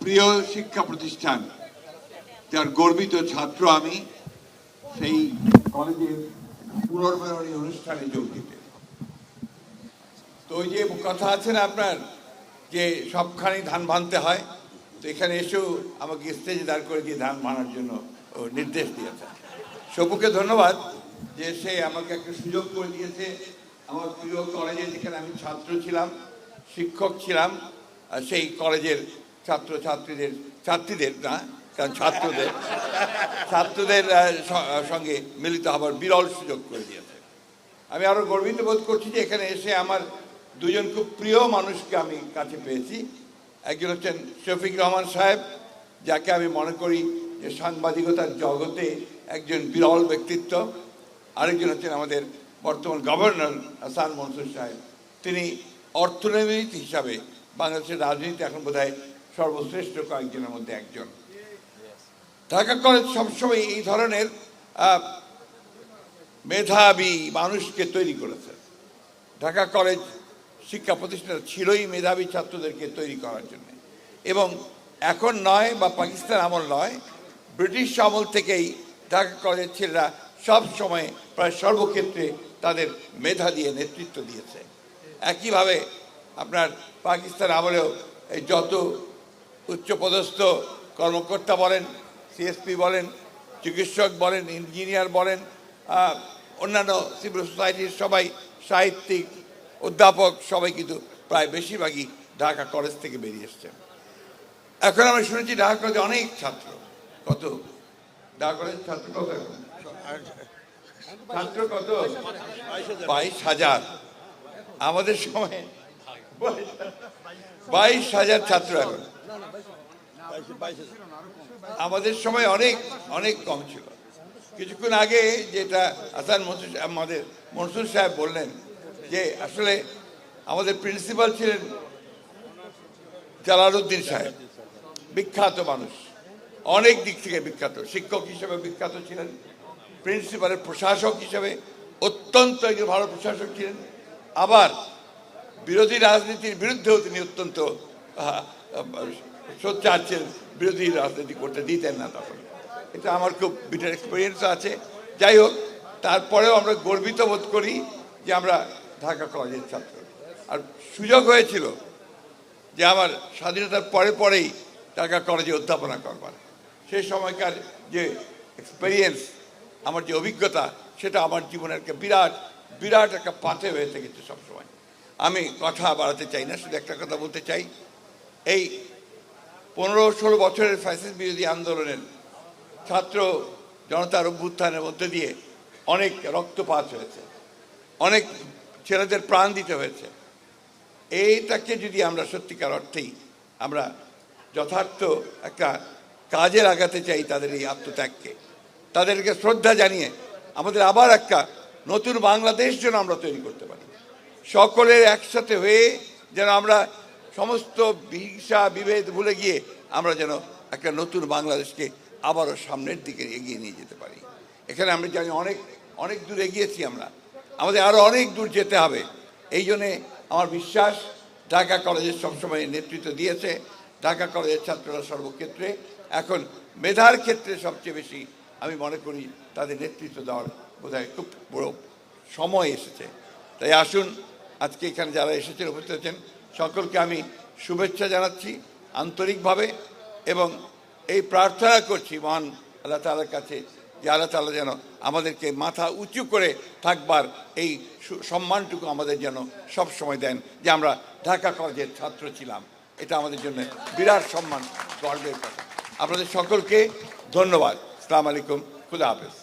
প্রিয় শিক্ষা প্রতিষ্ঠান যার গর্বিত ছাত্র আমি, সেই কলেজের পুনর্মিলনী অনুষ্ঠানে যোগ দিতে। তো ওই যে কথা আছে না আপনার, যে সবখানেই ধান ভাঙতে হয়, তো এখানে এসেও আমাকে স্টেজে দাঁড় করে দিয়ে ধান ভাঙার জন্য নির্দেশ দিয়েছে। সবুকে ধন্যবাদ যে সে আমাকে একটা সুযোগ করে দিয়েছে। আমার প্রিয় কলেজে, যেখানে আমি ছাত্র ছিলাম, শিক্ষক ছিলাম, সেই কলেজের ছাত্রীদের না, কারণ ছাত্রদের সঙ্গে মিলিত হবার বিরল সুযোগ করে দিয়েছে। আমি আরো গর্বিত বোধ করছি যে এখানে এসে আমার দুজন খুব প্রিয় মানুষকে আমি কাছে পেয়েছি। একজন হচ্ছেন শফিক রহমান সাহেব, যাকে আমি মনে করি যে সাংবাদিকতার জগতে একজন বিরল ব্যক্তিত্ব। আরেকজন হচ্ছেন আমাদের বর্তমান গভর্নর হাসান মনসুর সাহেব। তিনি অর্থনীতিবিদ হিসাবে বাংলাদেশের রাজনীতি এখন বোধহয় সর্বশ্রেষ্ঠ কয়েকজনের মধ্যে একজন। ঢাকা কলেজ সবসময় এই ধরনের মেধাবী মানুষকে তৈরি করেছে। ঢাকা কলেজ শিক্ষা প্রতিষ্ঠান ছিলই মেধাবী ছাত্রদেরকে তৈরি করার জন্য, এবং এখন নয় বা পাকিস্তান আমল নয়, ব্রিটিশ আমল থেকেই ঢাকা কলেজের ছেলেরা সব সময় প্রায় সর্বক্ষেত্রে তাদের মেধা দিয়ে নেতৃত্ব দিয়েছে। একইভাবে আপনার পাকিস্তান আমলেও এই যত উচ্চপদস্থ কর্মকর্তা বলেন, সিএসপি বলেন, চিকিৎসক বলেন, ইঞ্জিনিয়ার বলেন, অন্যান্য সিভিল সোসাইটির সবাই, সাহিত্যিক, অধ্যাপক সবাই কিন্তু প্রায় বেশিরভাগই ঢাকা কলেজ থেকে বেরিয়ে এসছেন। এখন আমরা শুনেছি ঢাকা কলেজে অনেক ছাত্র। কত ঢাকা কলেজের ছাত্র কত? এখন ছাত্র কত? 22,000। আমাদের সময় 22,000 ছাত্র। এখন আমাদের সময় অনেক অনেক কম ছিল। কিছুক্ষণ আগে যেটা হাসান মনসুর সাহেব বললেন, যে আসলে আমাদের প্রিন্সিপাল ছিলেন জালালউদ্দিন সাহেব, বিখ্যাত মানুষ, অনেক দিক থেকে বিখ্যাত। শিক্ষক হিসেবে বিখ্যাত ছিলেন, প্রিন্সিপালের প্রশাসক হিসেবে অত্যন্ত একজন ভালো প্রশাসক ছিলেন। আবার বিরোধী রাজনীতির বিরুদ্ধেও তিনি অত্যন্ত সোচ্চার ছিলেন, বিরোধী রাজনীতি করতে দিতেন না তখন। এটা আমার খুব বিটার এক্সপিরিয়েন্স আছে। যাই হোক, তারপরেও আমরা গর্বিত বোধ করি যে আমরা ঢাকা কলেজের ছাত্র। আর সুযোগ হয়েছিল যে আমার স্বাধীনতার পরেই ঢাকা কলেজে অধ্যাপনা করবার। সেই সময়কার যে এক্সপিরিয়েন্স, আমার যে অভিজ্ঞতা, সেটা আমার জীবনের একটা বিরাট একটা পাথে হয়ে থেকেছে সবসময়। আমি কথা বাড়াতে চাই না, শুধু একটা কথা বলতে চাই। এই 15-16 বছরের ফ্যাসিস্ট বিরোধী আন্দোলনের ছাত্র জনতার অভ্যুত্থানের মধ্যে দিয়ে অনেক রক্তপাত হয়েছে, অনেক ছেলেদের প্রাণ দিতে হয়েছে। এইটাকে যদি আমরা সত্যিকার অর্থেই আমরা যথার্থ একটা কাজে লাগাতে চাই, তাদের এই আত্মত্যাগকে, তাদেরকে শ্রদ্ধা জানিয়ে আমাদের আবার একটা নতুন বাংলাদেশ যেন আমরা তৈরি করতে পারি, সকলের একসাথে হয়ে যেন আমরা সমস্ত হিংসা বিভেদ ভুলে গিয়ে আমরা যেন একটা নতুন বাংলাদেশকে আবারও সামনের দিকে এগিয়ে নিয়ে যেতে পারি। এখানে আমরা জানি অনেক অনেক দূর এগিয়েছি আমরা, আমাদের আরও অনেক দূর যেতে হবে। এই জন্যে আমার বিশ্বাস ঢাকা কলেজের সবসময় নেতৃত্ব দিয়েছে। ঢাকা কলেজের ছাত্ররা সর্বক্ষেত্রে এখন মেধার ক্ষেত্রে সবচেয়ে বেশি আমি মনে করি তাদের নেতৃত্ব দেওয়ার বোধহয় খুব বড় সময় এসেছে। তাই আসুন, আজকে এখানে যারা এসেছেন, উপস্থিত আছেন, সকলকে আমি শুভেচ্ছা জানাচ্ছি আন্তরিকভাবে, এবং এই প্রার্থনা করছি মহান আল্লাহ তাআলার কাছে যে আল্লাহ তাআলা যেন আমাদেরকে মাথা উঁচু করে থাকবার এই সম্মানটুকু আমাদের যেন সব সময় দেন, যে আমরা ঢাকা কলেজের ছাত্র ছিলাম। এটা আমাদের জন্য বিরাট সম্মান, গর্বের কথা। আপনাদের সকলকে ধন্যবাদ। আসসালামু আলাইকুম, খুদা হাফেজ।